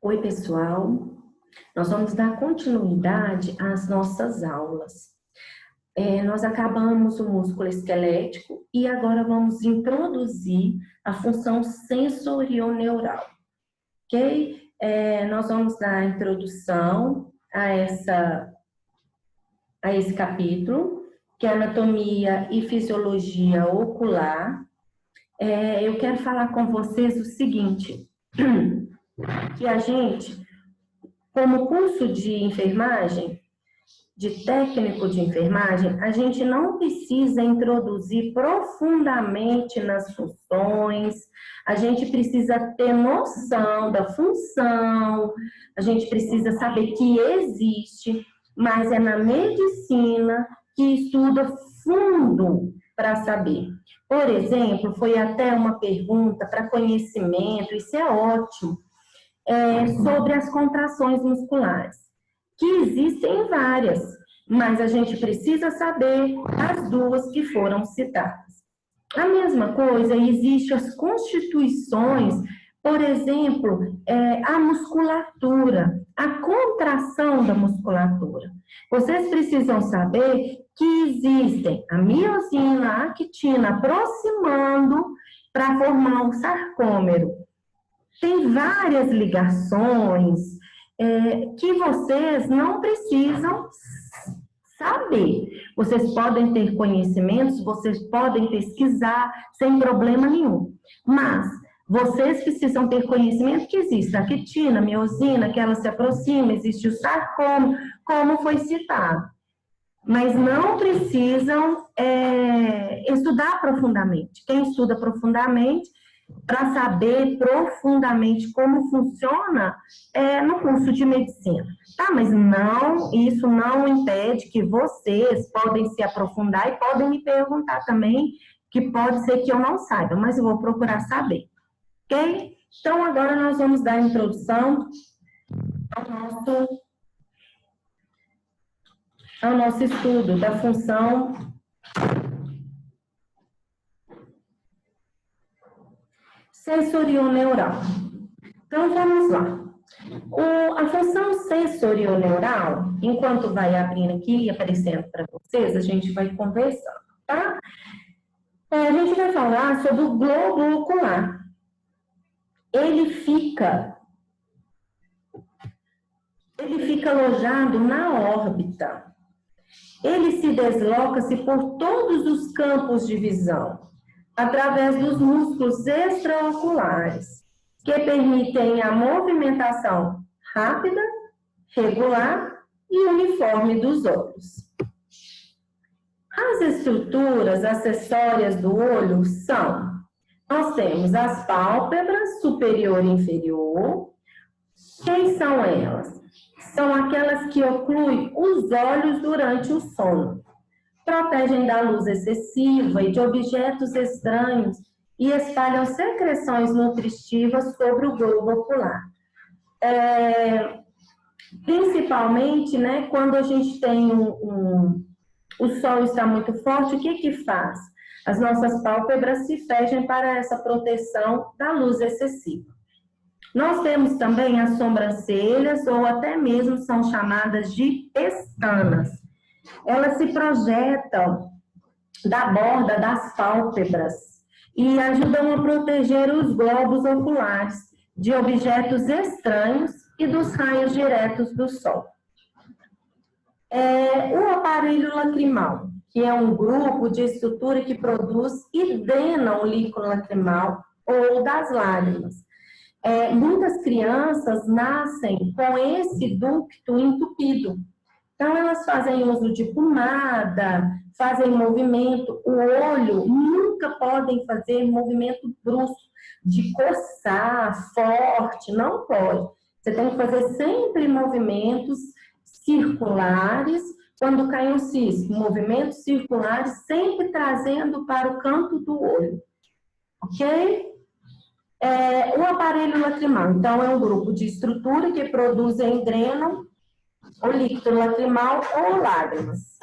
Oi, pessoal. Nós vamos dar continuidade às nossas aulas. Nós acabamos o músculo esquelético e agora vamos introduzir a função sensorio-neural, ok? Nós vamos dar a introdução a esse capítulo, que é Anatomia e Fisiologia Ocular. Eu quero falar com vocês o seguinte, que a gente, como curso de enfermagem, de técnico de enfermagem, a gente não precisa introduzir profundamente nas funções, a gente precisa ter noção da função, a gente precisa saber que existe, mas é na medicina que estuda fundo para saber. Por exemplo, foi até uma pergunta para conhecimento, isso é ótimo, sobre as contrações musculares, que existem várias, mas a gente precisa saber as duas que foram citadas. A mesma coisa, existem as constituições, por exemplo, a musculatura, a contração da musculatura. Vocês precisam saber que existem a miosina, a actina aproximando para formar um sarcômero. Tem várias ligações que vocês não precisam saber. Vocês podem ter conhecimentos, vocês podem pesquisar sem problema nenhum. Mas vocês precisam ter conhecimento que existe a actina, a miosina, que ela se aproxima, existe o sarcômero, como foi citado. Mas não precisam estudar profundamente. Quem estuda profundamente, para saber profundamente como funciona no curso de medicina. Tá, mas não, isso não impede que vocês podem se aprofundar e podem me perguntar também, que pode ser que eu não saiba, mas eu vou procurar saber. Ok? Então, agora nós vamos dar a introdução ao nosso estudo da função sensorio-neural. Então, vamos lá. A função sensorio-neural, enquanto vai abrindo aqui e aparecendo para vocês, a gente vai conversando, tá? A gente vai falar sobre o globo ocular. Ele fica alojado na órbita. Ele se desloca-se por todos os campos de visão, através dos músculos extraoculares, que permitem a movimentação rápida, regular e uniforme dos olhos. As estruturas acessórias do olho nós temos as pálpebras superior e inferior. Quem são elas? São aquelas que ocluem os olhos durante o sono. Protegem da luz excessiva e de objetos estranhos e espalham secreções nutritivas sobre o globo ocular. Principalmente, né, quando a gente tem o sol está muito forte, o que faz? As nossas pálpebras se fecham para essa proteção da luz excessiva. Nós temos também as sobrancelhas, ou até mesmo são chamadas de pestanas. Elas se projetam da borda das pálpebras e ajudam a proteger os globos oculares de objetos estranhos e dos raios diretos do sol. O aparelho lacrimal, que é um grupo de estrutura que produz e drena o líquido lacrimal ou das lágrimas. Muitas crianças nascem com esse ducto entupido. Então, elas fazem uso de pomada, fazem movimento. O olho nunca podem fazer movimento brusco, de coçar, forte, não pode. Você tem que fazer sempre movimentos circulares, quando cai um cisco, movimentos circulares, sempre trazendo para o canto do olho. Ok? O aparelho lacrimal, então, é um grupo de estrutura que produzem e drenam o líquido lacrimal ou lágrimas.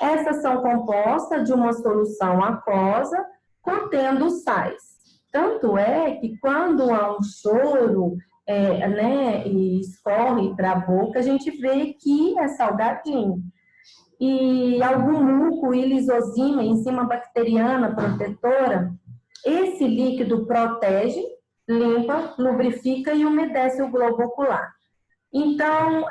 Essas são compostas de uma solução aquosa contendo sais. Tanto é que quando há um choro, né, e escorre para a boca, a gente vê que é salgadinho. E algum muco e lisozima, enzima bacteriana protetora, esse líquido protege, limpa, lubrifica e umedece o globo ocular. Então,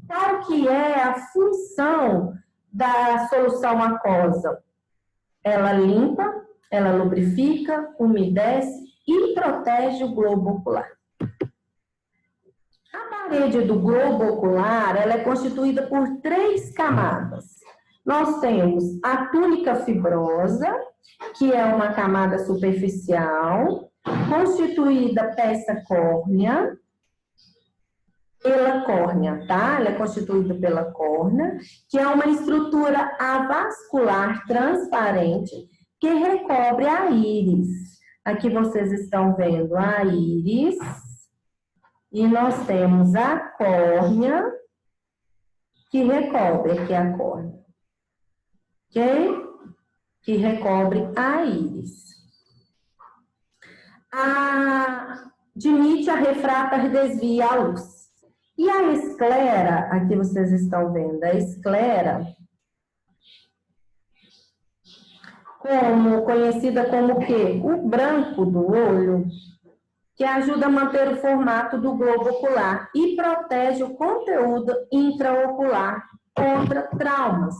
qual que é a função da solução aquosa? Ela limpa, ela lubrifica, umedece e protege o globo ocular. A parede do globo ocular, ela é constituída por 3 camadas. Nós temos a túnica fibrosa, que é uma camada superficial, constituída peça córnea, pela córnea, tá? Ela é constituída pela córnea, que é uma estrutura avascular transparente que recobre a íris. Aqui vocês estão vendo a íris. E nós temos a córnea que recobre, aqui a córnea, ok? Que recobre a íris. Admite a refratar desvia a luz. E a esclera, aqui vocês estão vendo, a esclera, conhecida como o quê? O branco do olho, que ajuda a manter o formato do globo ocular e protege o conteúdo intraocular contra traumas,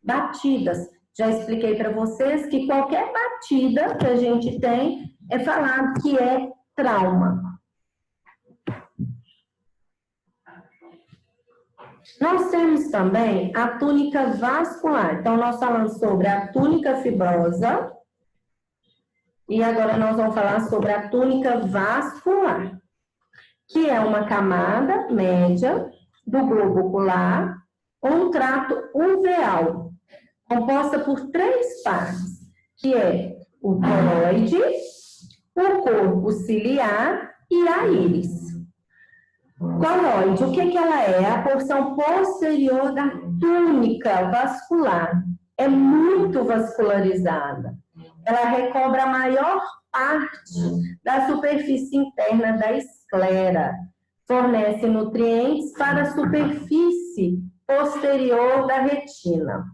batidas. Já expliquei para vocês que qualquer batida que a gente tem é falado que é trauma. Nós temos também a túnica vascular. Então, nós falamos sobre a túnica fibrosa. E agora nós vamos falar sobre a túnica vascular, que é uma camada média do globo ocular, ou um trato uveal, composta por 3 partes, que é o coroide, o corpo ciliar e a íris. Coroide, o que ela é? A porção posterior da túnica vascular. É muito vascularizada. Ela recobre a maior parte da superfície interna da esclera. Fornece nutrientes para a superfície posterior da retina.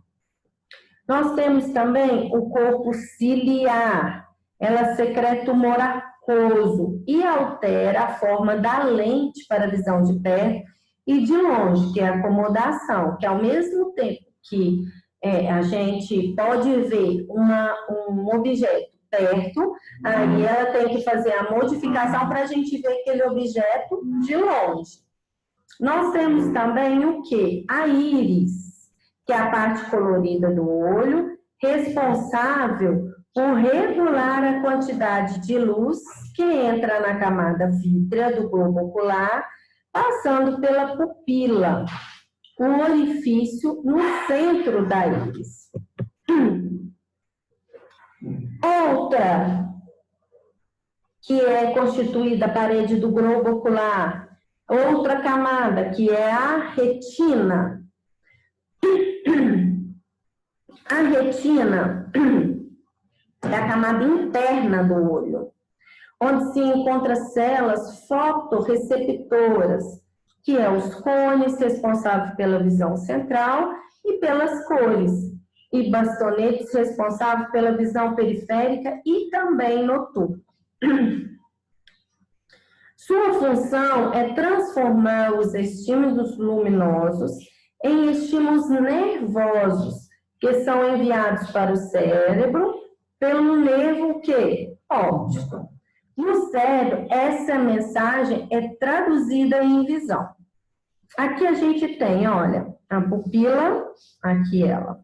Nós temos também o corpo ciliar. Ela secreta humor aquoso e altera a forma da lente para a visão de perto e de longe, que é a acomodação, que ao mesmo tempo que a gente pode ver um objeto perto, aí ela tem que fazer a modificação para a gente ver aquele objeto de longe. Nós temos também o quê? A íris, que é a parte colorida do olho, responsável por regular a quantidade de luz que entra na camada vítrea do globo ocular, passando pela pupila, um orifício no centro da íris. Outra, que é constituída a parede do globo ocular, outra camada, que é a retina. A retina é a camada interna do olho, onde se encontram células fotorreceptoras, que é os cones responsáveis pela visão central e pelas cores, e bastonetes responsáveis pela visão periférica e também noturna. Sua função é transformar os estímulos luminosos em estímulos nervosos, que são enviados para o cérebro pelo nervo óptico. No cérebro, essa mensagem é traduzida em visão. Aqui a gente tem, olha, a pupila, aqui ela.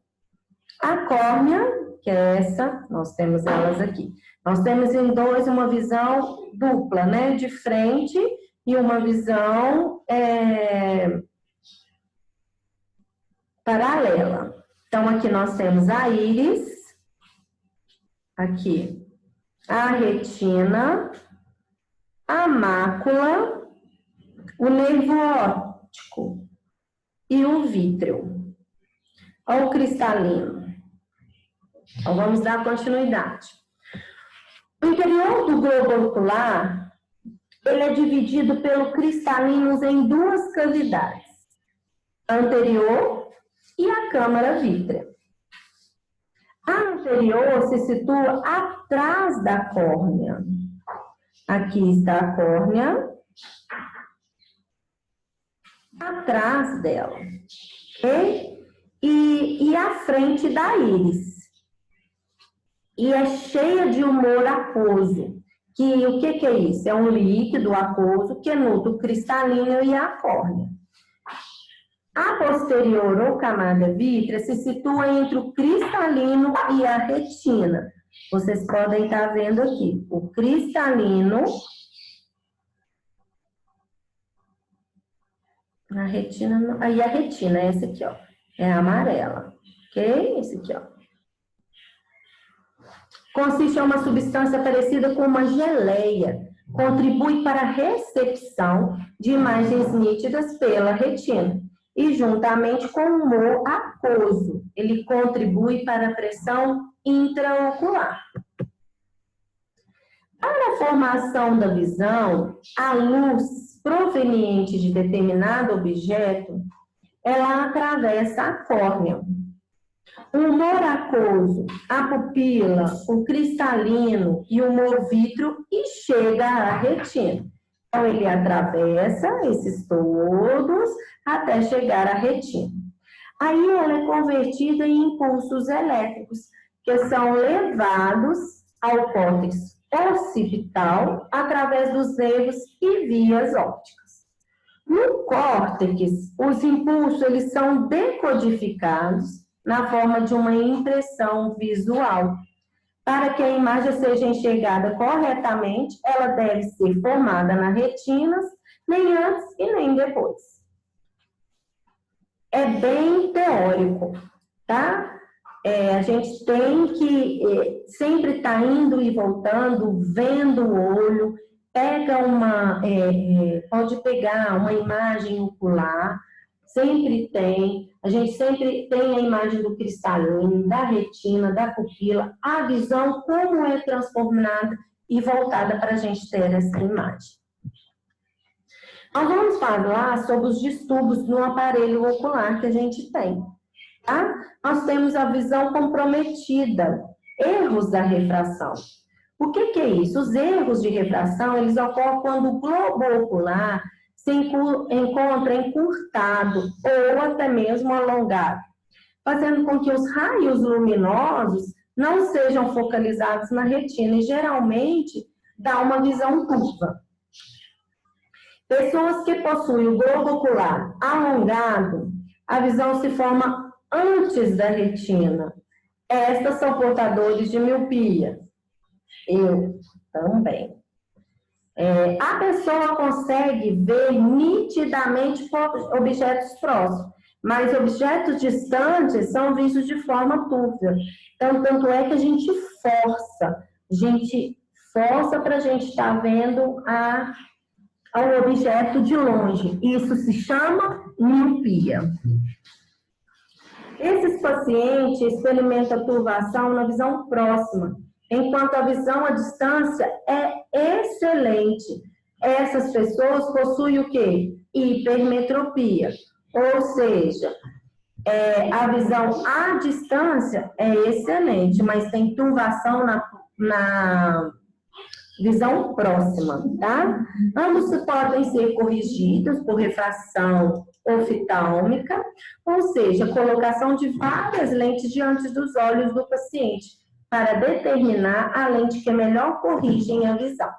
A córnea, que é essa, nós temos elas aqui. Nós temos em 2 uma visão dupla, né? De frente e uma visão paralela. Então, aqui nós temos a íris, aqui a retina, a mácula, o nervo óptico e o vítreo. Olha o cristalino. Então, vamos dar continuidade. O interior do globo ocular ele é dividido pelo cristalino em duas cavidades, a anterior e a câmara vítrea. A anterior se situa atrás da córnea. Aqui está a córnea, atrás dela, ok? E à frente da íris. E é cheia de humor aquoso. O que é isso? É um líquido aquoso que nutre o cristalino e a córnea. A posterior ou camada vítrea se situa entre o cristalino e a retina. Vocês podem estar vendo aqui o cristalino, a retina, e a retina, essa aqui, ó, é a amarela, ok? Esse aqui, ó. Consiste em uma substância parecida com uma geleia, contribui para a recepção de imagens nítidas pela retina. E juntamente com o humor aquoso, ele contribui para a pressão intraocular. Para a formação da visão, a luz proveniente de determinado objeto, ela atravessa a córnea. O humor aquoso, a pupila, o cristalino e o humor vítreo e chega à retina. Então, ele atravessa esses todos até chegar à retina. Aí, ela é convertida em impulsos elétricos, que são levados ao córtex occipital através dos nervos e vias ópticas. No córtex, os impulsos eles são decodificados na forma de uma impressão visual. Para que a imagem seja enxergada corretamente, ela deve ser formada na retina, nem antes e nem depois. É bem teórico, tá? A gente tem que sempre estar indo e voltando, vendo o olho, pode pegar uma imagem ocular, sempre tem, a gente sempre tem a imagem do cristalino, da retina, da pupila, a visão como é transformada e voltada para a gente ter essa imagem. Nós vamos falar sobre os distúrbios no aparelho ocular que a gente tem, tá? Nós temos a visão comprometida, erros da refração. O que é isso? Os erros de refração, eles ocorrem quando o globo ocular se encontra encurtado ou até mesmo alongado, fazendo com que os raios luminosos não sejam focalizados na retina e geralmente dá uma visão turva. Pessoas que possuem o globo ocular alongado, a visão se forma antes da retina. Estas são portadores de miopia. Eu também. A pessoa consegue ver nitidamente objetos próximos, mas objetos distantes são vistos de forma turva. Então, tanto é que a gente força para a gente estar vendo ao objeto de longe. Isso se chama miopia. Esses pacientes experimentam turvação na visão próxima, enquanto a visão à distância é excelente. Essas pessoas possuem o quê? Hipermetropia, ou seja, a visão à distância é excelente, mas tem turvação na visão próxima, tá? Ambos podem ser corrigidos por refração oftálmica, ou seja, colocação de várias lentes diante dos olhos do paciente, para determinar a lente que melhor corrigem a visão.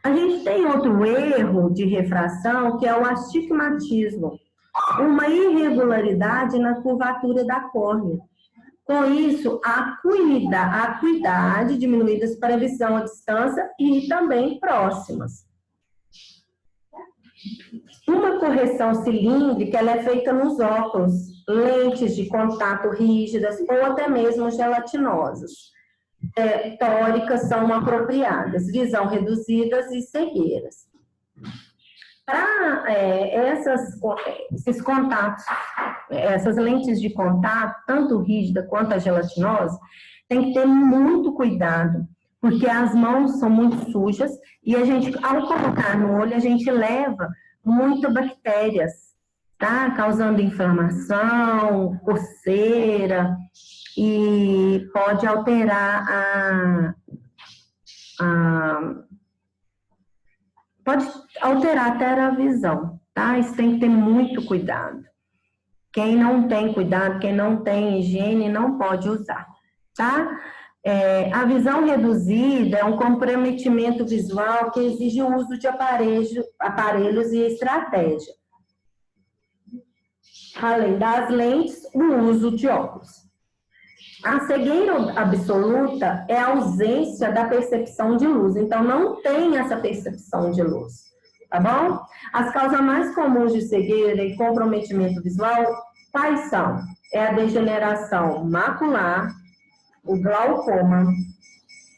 A gente tem outro erro de refração, que é o astigmatismo, uma irregularidade na curvatura da córnea. Com isso, a acuidade diminuídas para a visão à distância e também próximas. Uma correção cilíndrica ela é feita nos óculos, lentes de contato rígidas ou até mesmo gelatinosas. Tóricas são apropriadas, visão reduzidas e cegueiras. Para esses contatos, essas lentes de contato, tanto rígida quanto a gelatinosa, tem que ter muito cuidado, porque as mãos são muito sujas e a gente, ao colocar no olho, a gente leva muitas bactérias, tá? Causando inflamação, coceira e pode alterar pode alterar até a visão, tá? Isso tem que ter muito cuidado. Quem não tem cuidado, quem não tem higiene, não pode usar, tá? A visão reduzida é um comprometimento visual que exige o uso de aparelhos e estratégia. Além das lentes, o uso de óculos. A cegueira absoluta é a ausência da percepção de luz, então não tem essa percepção de luz, tá bom? As causas mais comuns de cegueira e comprometimento visual, quais são? É a degeneração macular, o glaucoma,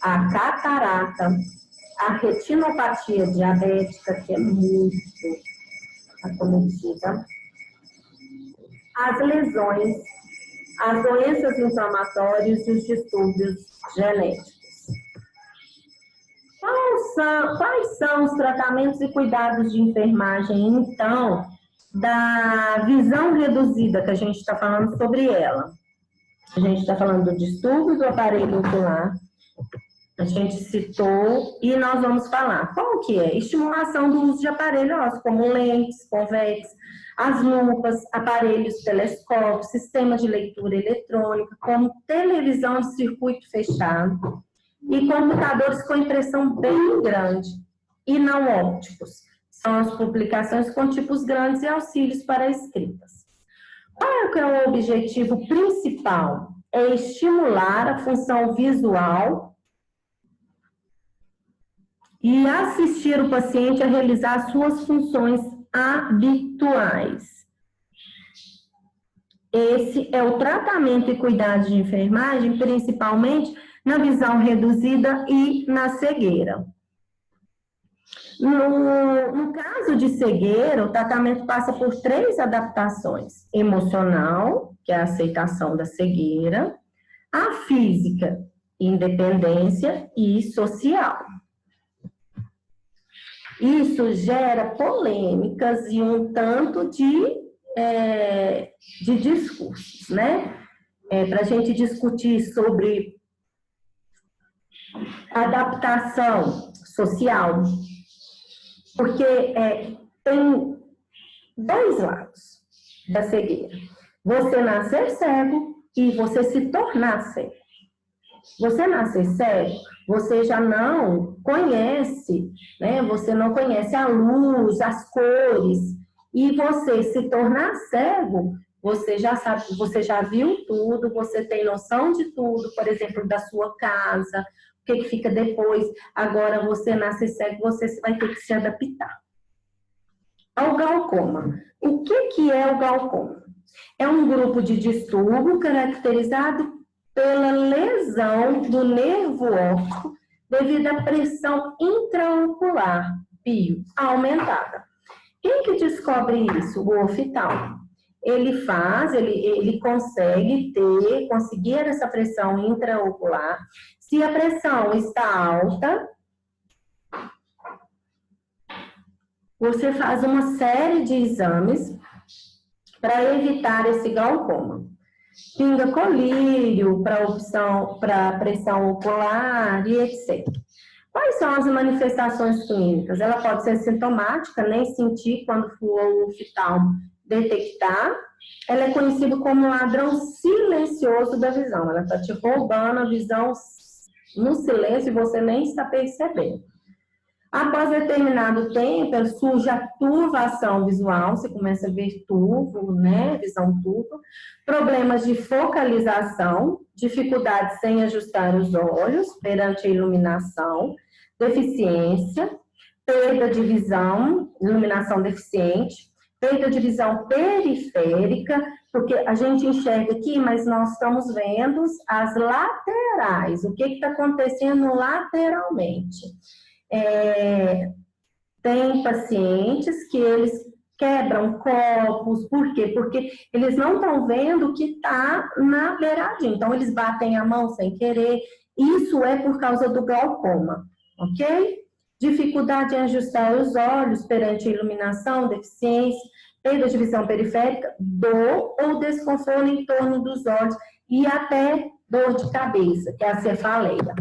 a catarata, a retinopatia diabética, que é muito acometida, as lesões, as doenças inflamatórias e os distúrbios genéticos. Quais são os tratamentos e cuidados de enfermagem, então, da visão reduzida, que a gente está falando sobre ela? A gente está falando do distúrbio do aparelho ocular, a gente citou, e nós vamos falar. Qual que é? Estimulação do uso de aparelhos ósseos, como lentes, convex, as lupas, aparelhos telescópicos, sistema de leitura eletrônica, como televisão de circuito fechado e computadores com impressão bem grande e não ópticos. São as publicações com tipos grandes e auxílios para escritas. Qual é o objetivo principal? É estimular a função visual e assistir o paciente a realizar suas funções habituais. Esse é o tratamento e cuidado de enfermagem, principalmente na visão reduzida e na cegueira. No caso de cegueira, o tratamento passa por 3 adaptações: emocional, que é a aceitação da cegueira, a física, independência, e social. Isso gera polêmicas e um tanto de discursos, né? Para a gente discutir sobre adaptação social, porque tem 2 lados da cegueira. Você nascer cego e você se tornar cego. Você nascer cego, você já não conhece, né? Você não conhece a luz, as cores, e você se tornar cego, você já sabe, você já viu tudo, você tem noção de tudo, por exemplo, da sua casa, o que fica depois. Agora você nasce cego, você vai ter que se adaptar. Ao glaucoma. O que é o glaucoma? É um grupo de distúrbio caracterizado pela lesão do nervo óptico devido à pressão intraocular, PIO, aumentada. Quem que descobre isso? O oftalmo. Ele consegue conseguir essa pressão intraocular. Se a pressão está alta, você faz uma série de exames para evitar esse glaucoma. Pinga colírio para pressão ocular e etc. Quais são as manifestações clínicas? Ela pode ser sintomática, nem sentir quando for o oftalmo detectar. Ela é conhecida como ladrão silencioso da visão. Ela está te roubando a visão no silêncio e você nem está percebendo. Após determinado tempo, surge a turvação visual, você começa a ver turvo, né? Visão turva. Problemas de focalização, dificuldades sem ajustar os olhos perante a iluminação, deficiência, perda de visão, iluminação deficiente, perda de visão periférica, porque a gente enxerga aqui, mas nós estamos vendo as laterais, o que está acontecendo lateralmente. Tem pacientes que eles quebram copos, por quê? Porque eles não estão vendo o que está na beiradinha, então eles batem a mão sem querer, Isso é por causa do glaucoma, ok? Dificuldade em ajustar os olhos perante a iluminação, deficiência, perda de visão periférica, dor ou desconforto em torno dos olhos e até dor de cabeça, que é a cefaleia.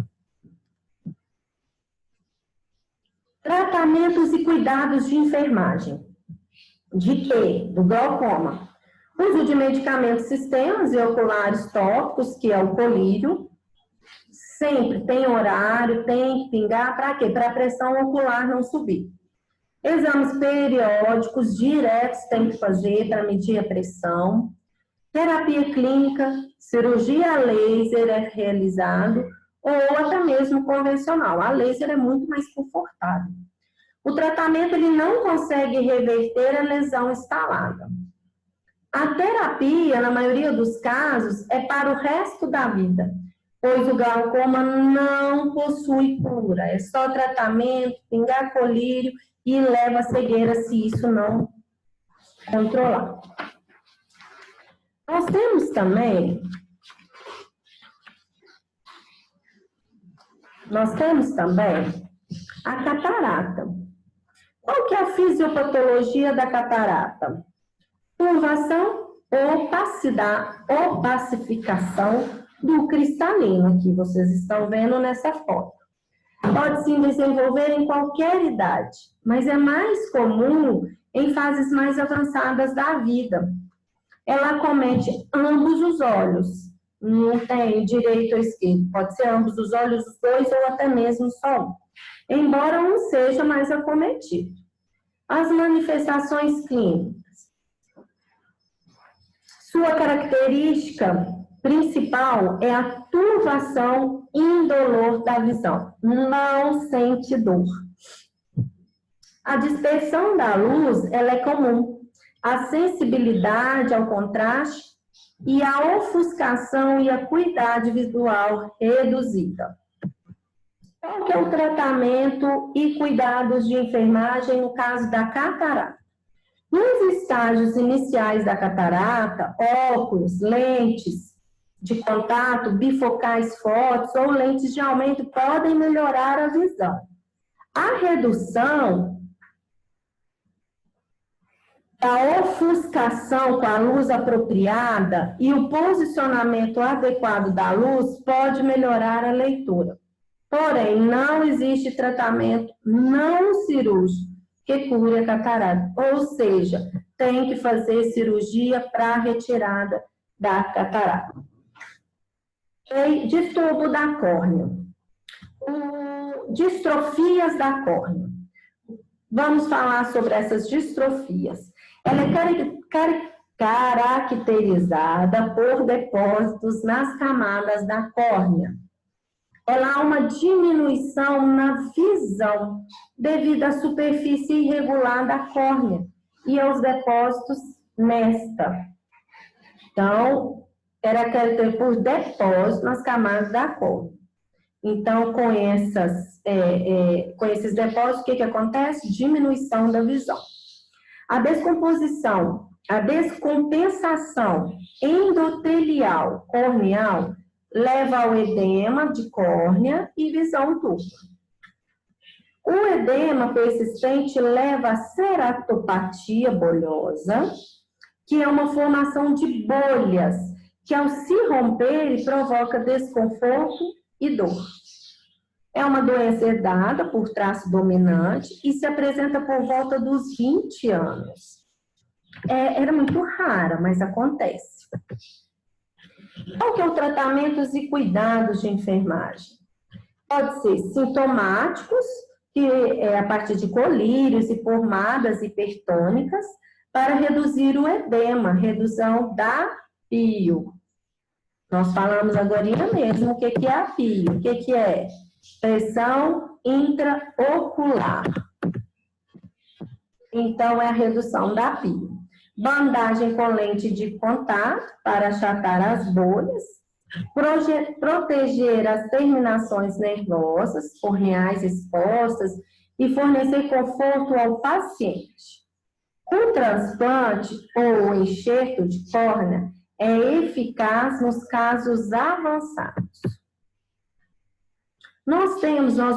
Tratamentos e cuidados de enfermagem. De quê? Do glaucoma. Uso de medicamentos sistemas e oculares tópicos, que é o colírio. Sempre tem horário, tem que pingar, para quê? Para a pressão ocular não subir. Exames periódicos diretos tem que fazer para medir a pressão. Terapia clínica, cirurgia a laser é realizado, ou até mesmo convencional. A laser é muito mais confortável. O tratamento ele não consegue reverter a lesão instalada. A terapia, na maioria dos casos, é para o resto da vida, pois o glaucoma não possui cura. É só tratamento, pingar colírio e leva a cegueira se isso não controlar. Nós temos também a catarata. Qual que é a fisiopatologia da catarata? Turvação ou opacificação do cristalino, que vocês estão vendo nessa foto. Pode se desenvolver em qualquer idade, mas é mais comum em fases mais avançadas da vida. Ela acomete ambos os olhos, não tem direito ou esquerdo, pode ser ambos os olhos, os dois ou até mesmo só um, embora um seja mais acometido. As manifestações clínicas. Sua característica principal é a turvação indolor da visão, não sente dor. A dispersão da luz, ela é comum. A sensibilidade ao contraste e a ofuscação e a acuidade visual reduzida. Qual que é o tratamento e cuidados de enfermagem no caso da catarata? Nos estágios iniciais da catarata, óculos, lentes de contato, bifocais fortes ou lentes de aumento podem melhorar a visão. A redução da ofuscação com a luz apropriada e o posicionamento adequado da luz pode melhorar a leitura. Porém, não existe tratamento não cirúrgico que cure a catarata. Ou seja, tem que fazer cirurgia para retirada da catarata. E distúrbio da córnea. Distrofias da córnea. Vamos falar sobre essas distrofias. Ela é caracterizada por depósitos nas camadas da córnea. Ela há uma diminuição na visão devido à superfície irregular da córnea e aos depósitos nesta. Então, era caracterizada por depósitos nas camadas da córnea. Então, com esses depósitos, o que acontece? Diminuição da visão. A descompensação endotelial corneal leva ao edema de córnea e visão turva. O edema persistente leva à ceratopatia bolhosa, que é uma formação de bolhas, que ao se romper provoca desconforto e dor. É uma doença herdada por traço dominante e se apresenta por volta dos 20 anos. Era muito rara, mas acontece. Qual que é o tratamento e cuidados de enfermagem? Pode ser sintomáticos, que é a partir de colírios e pomadas hipertônicas, para reduzir o edema, redução da pio. Nós falamos agora mesmo o que é a pio, o que é? Pressão intraocular. Então, é a redução da pio. Bandagem com lente de contato para achatar as bolhas. Proteger as terminações nervosas, corneais expostas e fornecer conforto ao paciente. O transplante ou enxerto de córnea é eficaz nos casos avançados. Nós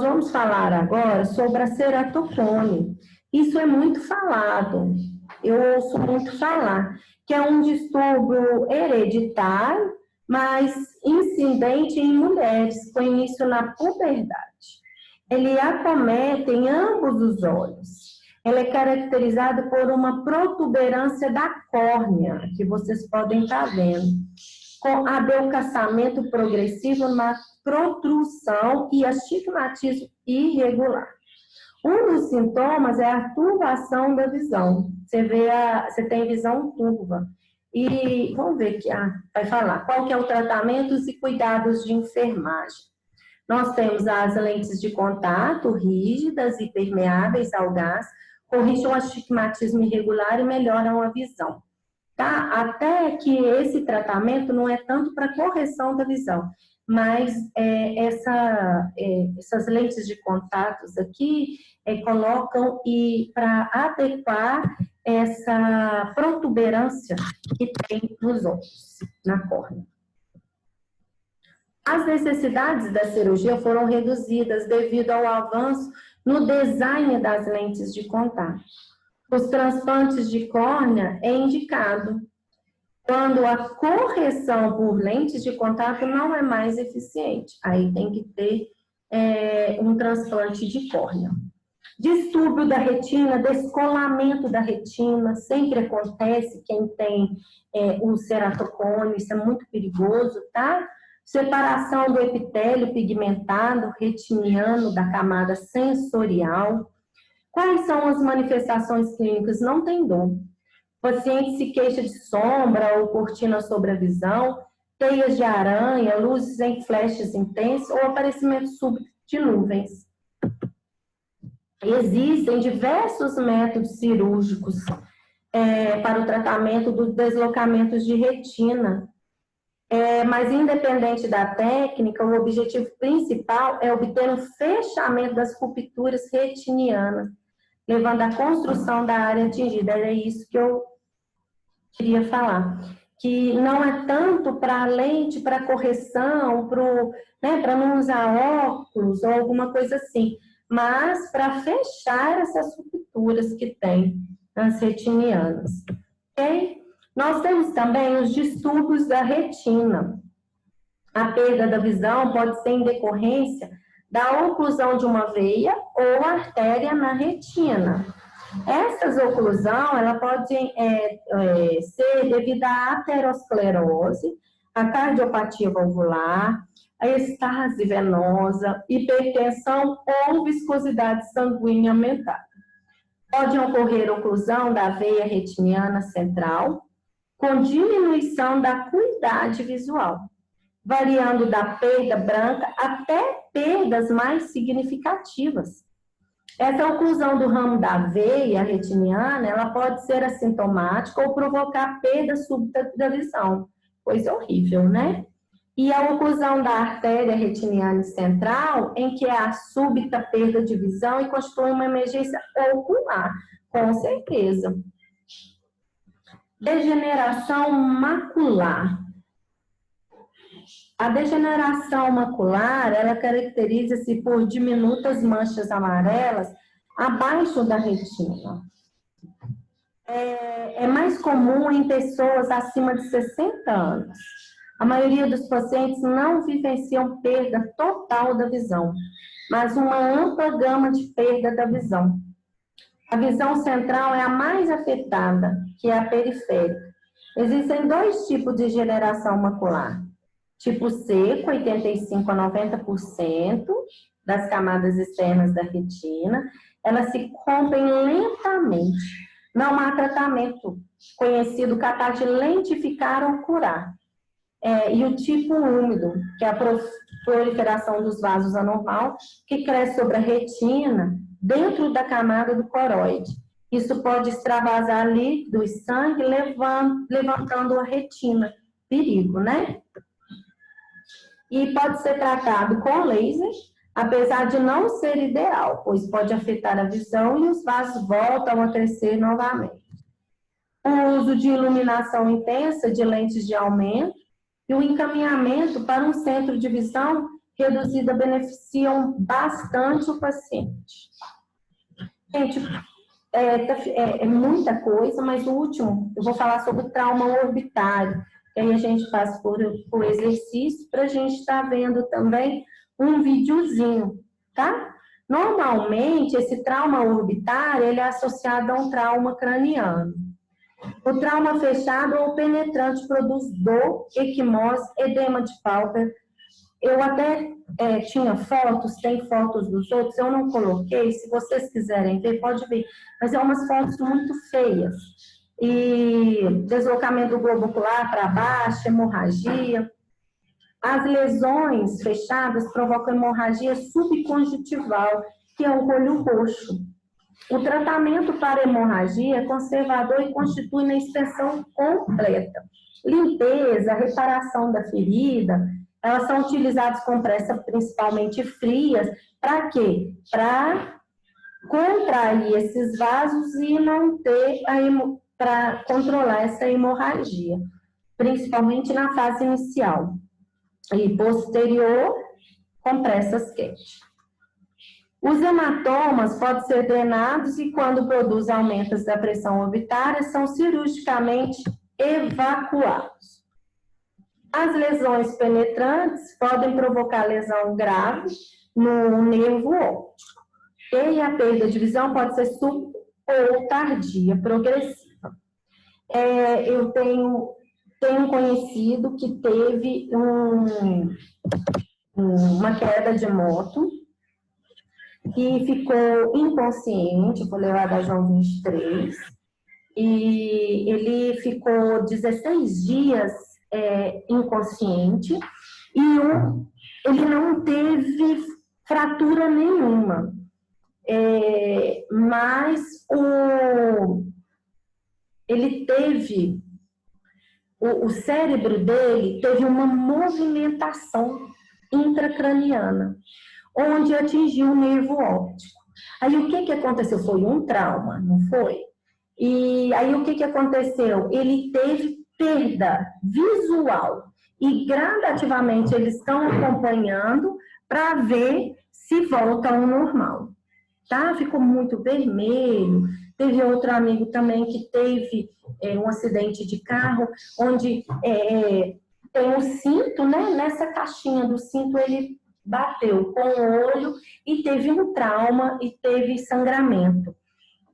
vamos falar agora sobre a ceratocone. Isso é muito falado, eu ouço muito falar, que é um distúrbio hereditário, mas incidente em mulheres, com início na puberdade. Ele acomete em ambos os olhos. Ele é caracterizado por uma protuberância da córnea, que vocês podem estar vendo, com adelgaçamento progressivo na protrusão e astigmatismo irregular. Um dos sintomas é a turvação da visão. Você tem visão turva. E vamos ver aqui, vai falar qual que é o tratamento e cuidados de enfermagem. Nós temos as lentes de contato rígidas e permeáveis ao gás, corrigem o astigmatismo irregular e melhoram a visão. Tá? Até que esse tratamento não é tanto para correção da visão, mas essas lentes de contatos aqui colocam para adequar essa protuberância que tem nos olhos, na córnea. As necessidades da cirurgia foram reduzidas devido ao avanço no design das lentes de contato. Os transplantes de córnea é indicado quando a correção por lentes de contato não é mais eficiente. Aí tem que ter um transplante de córnea. Distúrbio da retina, descolamento da retina, sempre acontece quem tem o ceratocone, isso é muito perigoso, tá? Separação do epitélio pigmentado retiniano da camada sensorial. Quais são as manifestações clínicas? Não tem dor. O paciente se queixa de sombra ou cortina sobre a visão, teias de aranha, luzes em flashes intensos ou aparecimento súbito de nuvens. Existem diversos métodos cirúrgicos para o tratamento dos deslocamentos de retina, mas independente da técnica, o objetivo principal é obter um fechamento das rupturas retinianas, levando à construção da área atingida. Era isso que eu queria falar. Que não é tanto para lente, para correção, para não usar óculos ou alguma coisa assim, mas para fechar essas rupturas que tem nas retinianas. Ok? Nós temos também os distúrbios da retina. A perda da visão pode ser em decorrência da oclusão de uma veia ou artéria na retina. Essa oclusão ela pode ser devido à aterosclerose, à cardiopatia valvular, a estase venosa, hipertensão ou viscosidade sanguínea aumentada. Pode ocorrer oclusão da veia retiniana central, com diminuição da acuidade visual, variando da perda branca até perdas mais significativas. Essa oclusão do ramo da veia retiniana, ela pode ser assintomática ou provocar perda súbita da visão. Coisa horrível, né? E a oclusão da artéria retiniana central, em que é a súbita perda de visão e constitui uma emergência ocular, com certeza. Degeneração macular. A degeneração macular, ela caracteriza-se por diminutas manchas amarelas abaixo da retina. É mais comum em pessoas acima de 60 anos. A maioria dos pacientes não vivenciam perda total da visão, mas uma ampla gama de perda da visão. A visão central é a mais afetada, que é a periférica. Existem dois tipos de degeneração macular. Tipo seco, 85% a 90% das camadas externas da retina, elas se rompem lentamente. Não há tratamento conhecido capaz de lentificar ou curar. E o tipo úmido, que é a proliferação dos vasos anormal, que cresce sobre a retina, dentro da camada do coroide. Isso pode extravasar líquido e sangue, levantando a retina. Perigo, né? E pode ser tratado com laser, apesar de não ser ideal, pois pode afetar a visão e os vasos voltam a crescer novamente. O uso de iluminação intensa de lentes de aumento e o encaminhamento para um centro de visão reduzida beneficiam bastante o paciente. Gente, é muita coisa, mas o último, eu vou falar sobre o trauma orbitário, que aí a gente faz por exercício, para a gente estar vendo também um videozinho, tá? Normalmente, esse trauma orbitário, ele é associado a um trauma craniano. O trauma fechado ou penetrante produz dor, equimose, edema de pálpebra. Eu até tinha fotos, tem fotos dos outros, eu não coloquei, se vocês quiserem ver, pode ver. Mas é umas fotos muito feias. E deslocamento do globo ocular para baixo, hemorragia. As lesões fechadas provocam hemorragia subconjuntival, que é o olho roxo. O tratamento para hemorragia é conservador e constitui na extensão completa. Limpeza, reparação da ferida, elas são utilizadas com pressa principalmente frias, para quê? Para contrair esses vasos e não ter para controlar essa hemorragia, principalmente na fase inicial. E posterior, compressas quentes. Os hematomas podem ser drenados e, quando produzem aumentos da pressão orbitária, são cirurgicamente evacuados. As lesões penetrantes podem provocar lesão grave no nervo óptico. E a perda de visão pode ser súbita ou tardia, progressiva. Eu tenho um conhecido que teve uma queda de moto e ficou inconsciente, foi levado a João 23, e ele ficou 16 dias inconsciente e ele não teve fratura nenhuma, mas ele teve, o cérebro dele teve uma movimentação intracraniana, onde atingiu o nervo óptico. Aí o que aconteceu? Foi um trauma, não foi? E aí o que aconteceu? Ele teve perda visual e gradativamente eles estão acompanhando para ver se volta ao normal, tá? Ficou muito vermelho. Teve outro amigo também que teve um acidente de carro, onde tem um cinto, né? Nessa caixinha do cinto ele bateu com o olho e teve um trauma e teve sangramento.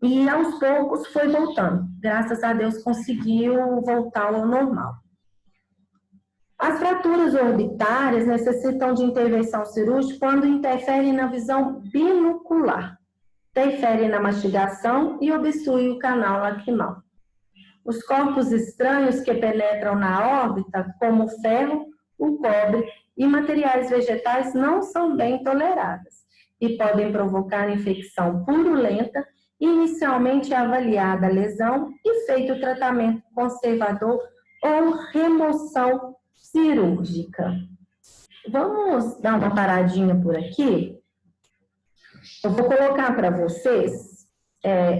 E aos poucos foi voltando. Graças a Deus conseguiu voltar ao normal. As fraturas orbitárias necessitam de intervenção cirúrgica quando interferem na visão binocular, interferem na mastigação e obstruem o canal lacrimal. Os corpos estranhos que penetram na órbita, como o ferro, o cobre e materiais vegetais, não são bem toleradas e podem provocar infecção purulenta. Inicialmente é avaliada a lesão e feito o tratamento conservador ou remoção cirúrgica. Vamos dar uma paradinha por aqui? Eu vou colocar para vocês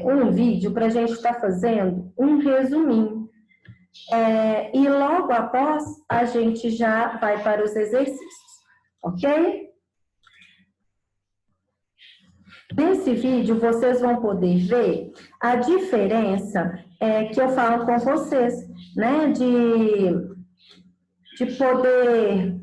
um vídeo para a gente estar fazendo um resuminho. E logo após, a gente já vai para os exercícios, ok? Nesse vídeo, vocês vão poder ver a diferença que eu falo com vocês, né? De poder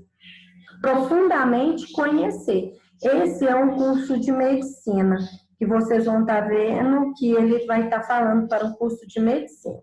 profundamente conhecer. Esse é um curso de medicina, que vocês vão estar vendo que ele vai estar falando para um curso de medicina.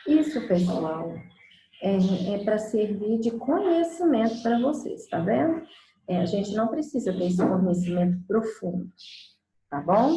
Isso, pessoal, é para servir de conhecimento para vocês, tá vendo? A gente não precisa ter esse conhecimento profundo, tá bom?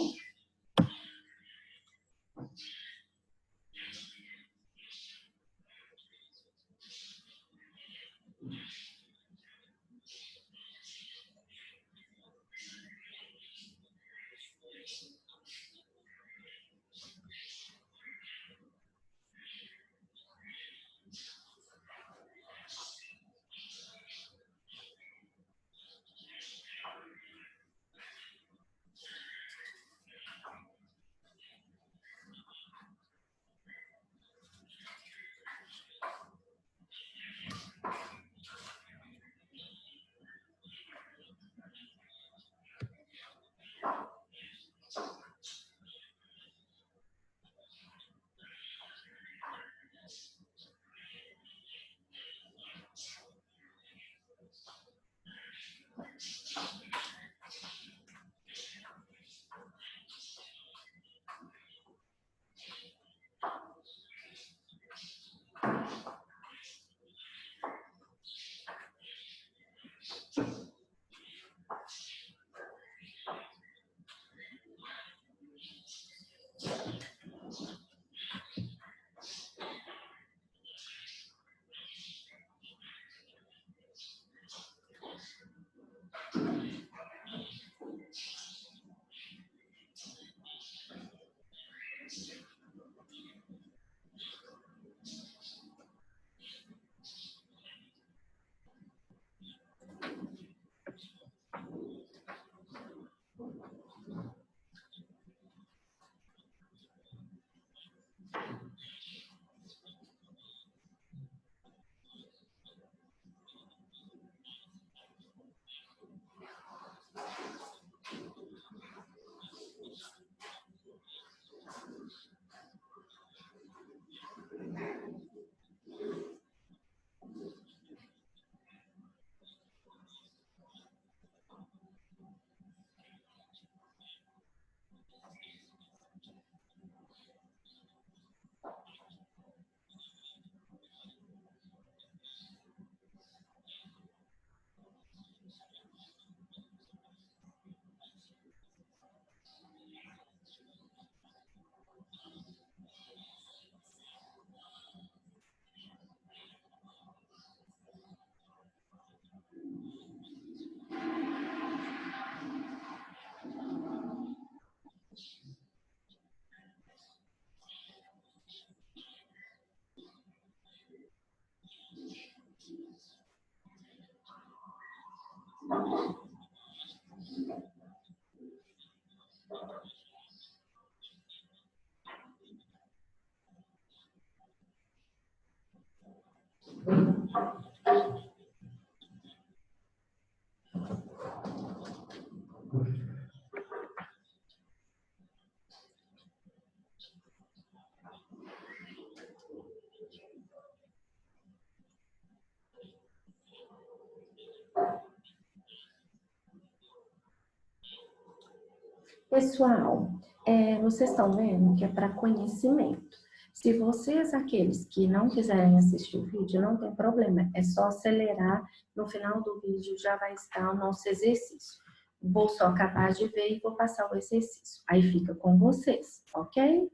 Pessoal, vocês estão vendo que é para conhecimento. Se vocês, aqueles que não quiserem assistir o vídeo, não tem problema, é só acelerar, no final do vídeo já vai estar o nosso exercício. Vou só acabar de ver e vou passar o exercício. Aí fica com vocês, ok?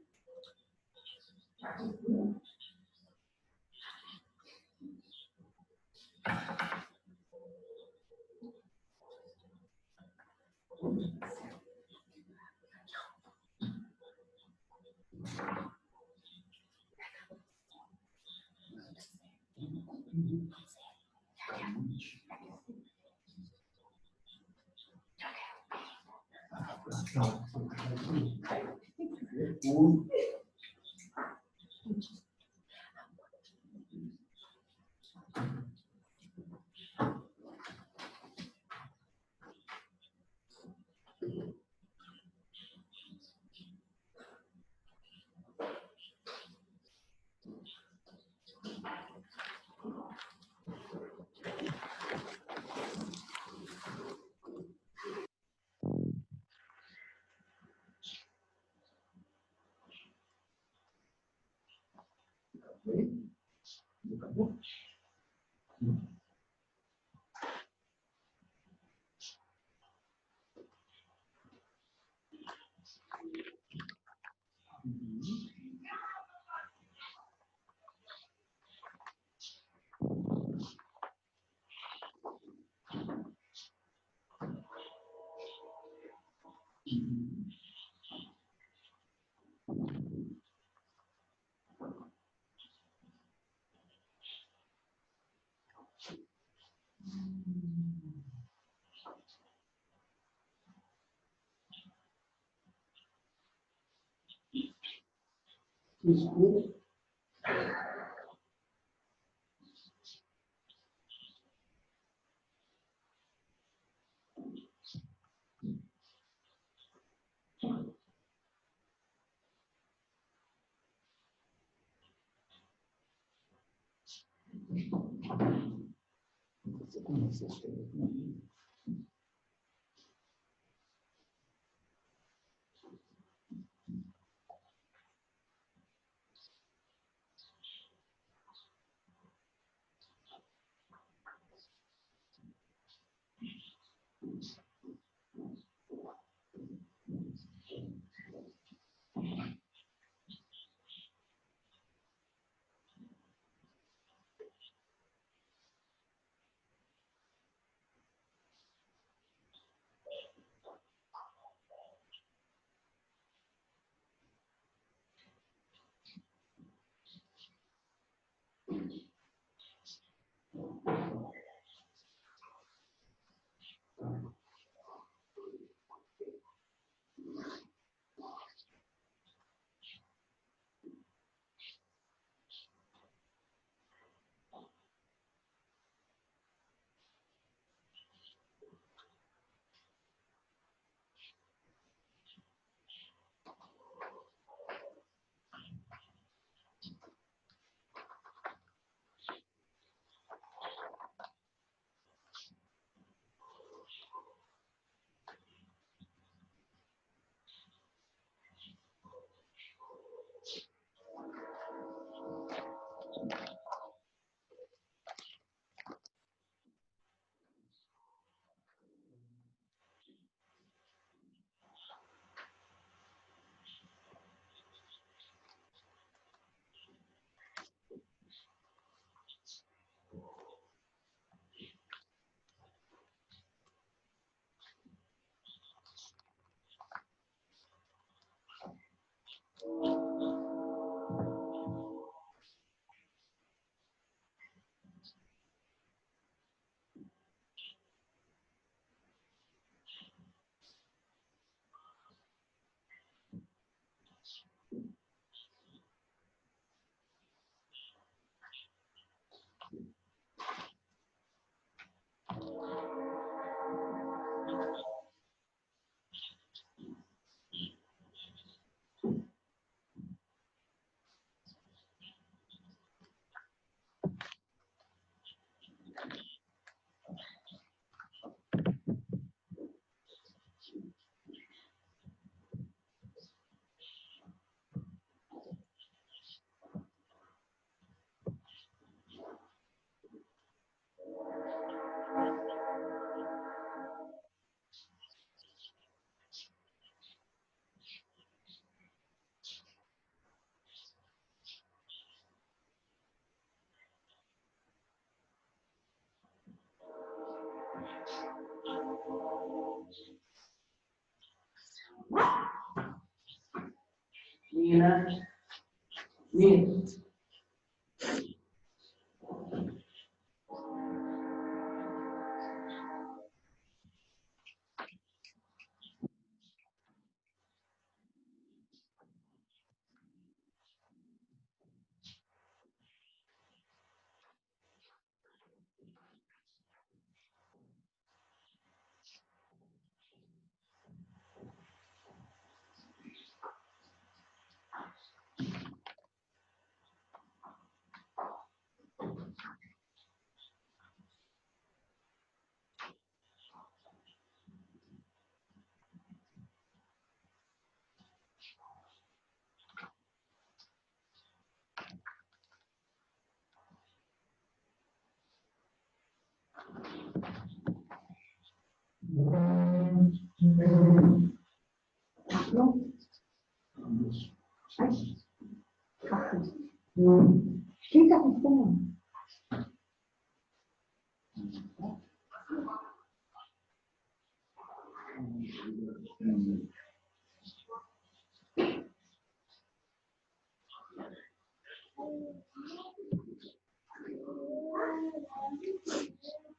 Nina. Nina. Quem está com fome?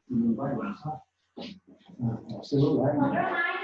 Não vai lançar? O celular.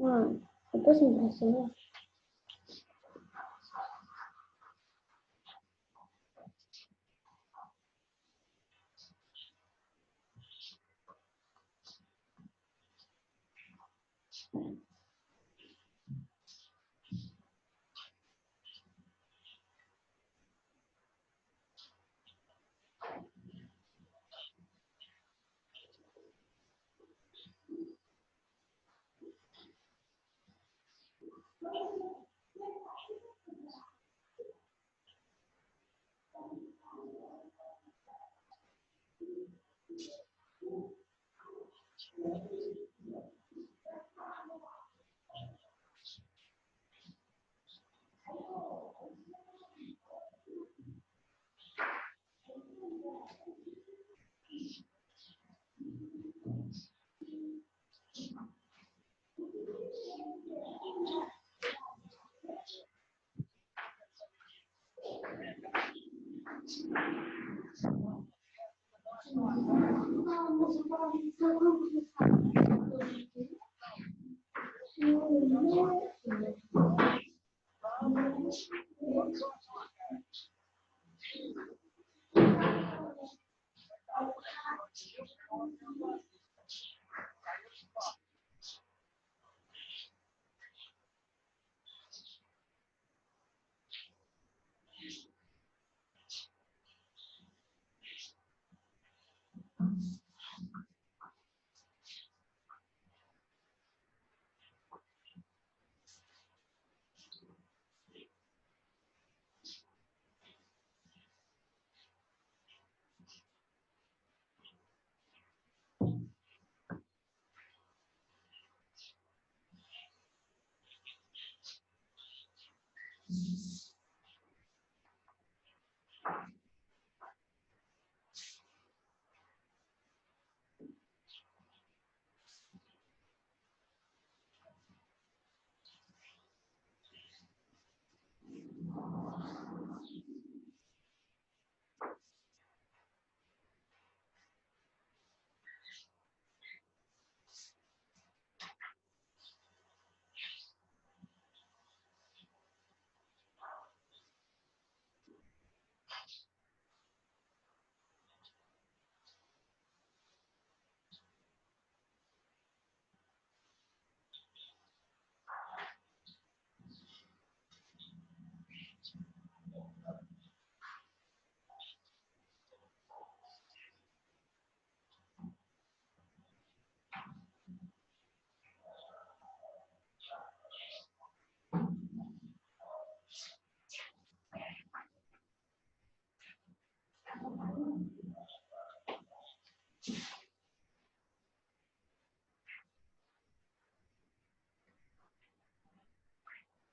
Eu posso impressionar?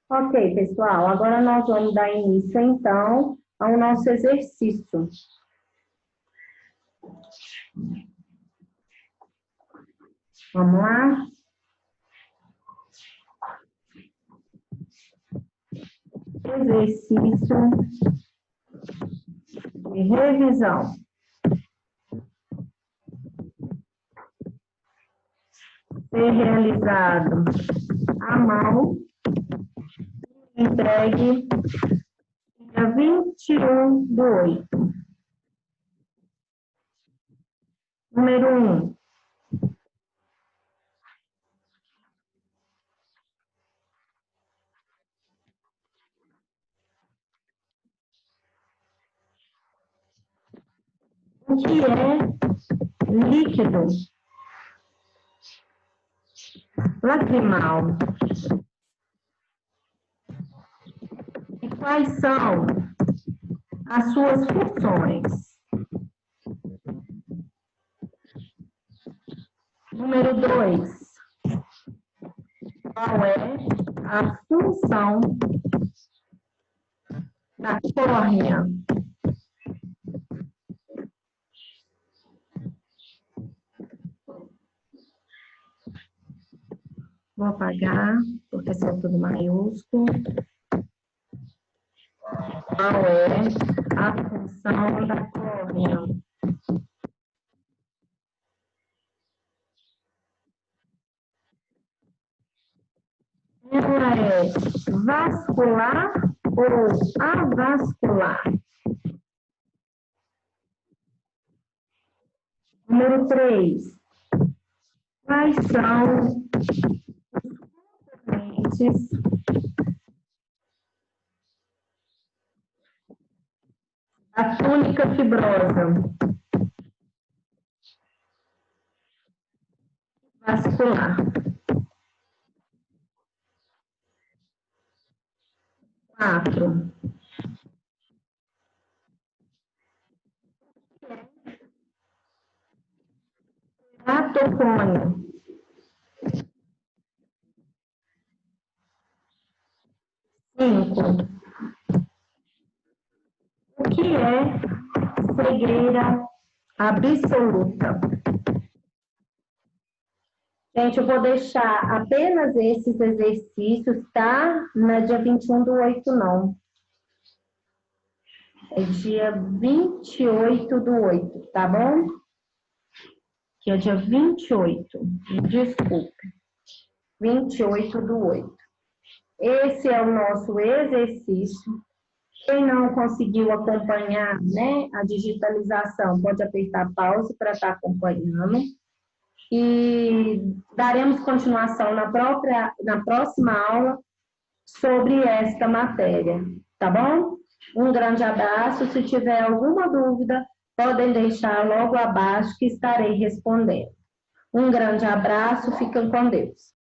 Ok, pessoal, agora nós vamos dar início, então, ao nosso exercício. Vamos lá? Exercício de revisão. Ser realizado à mão, entregue dia 21/8. Número 1. O que é líquido lacrimal? E quais são as suas funções? Número 2. Qual é a função da córnea? Vou apagar, porque isso é tudo maiúsculo. Qual é a função da córnea? Ela é vascular ou avascular? Número 3. Quais são os componentes da túnica fibrosa? Vascular. 4. Teratocônio. 5. O que é cegueira absoluta? Gente, eu vou deixar apenas esses exercícios, tá? Não é dia 21/8, não. É dia 28/8, tá bom? Que é dia 28. Desculpe. 28/8. Esse é o nosso exercício. Quem não conseguiu acompanhar, né, a digitalização, pode apertar pause para estar acompanhando. E daremos continuação na próxima aula sobre esta matéria, tá bom? Um grande abraço. Se tiver alguma dúvida, podem deixar logo abaixo que estarei respondendo. Um grande abraço, fiquem com Deus.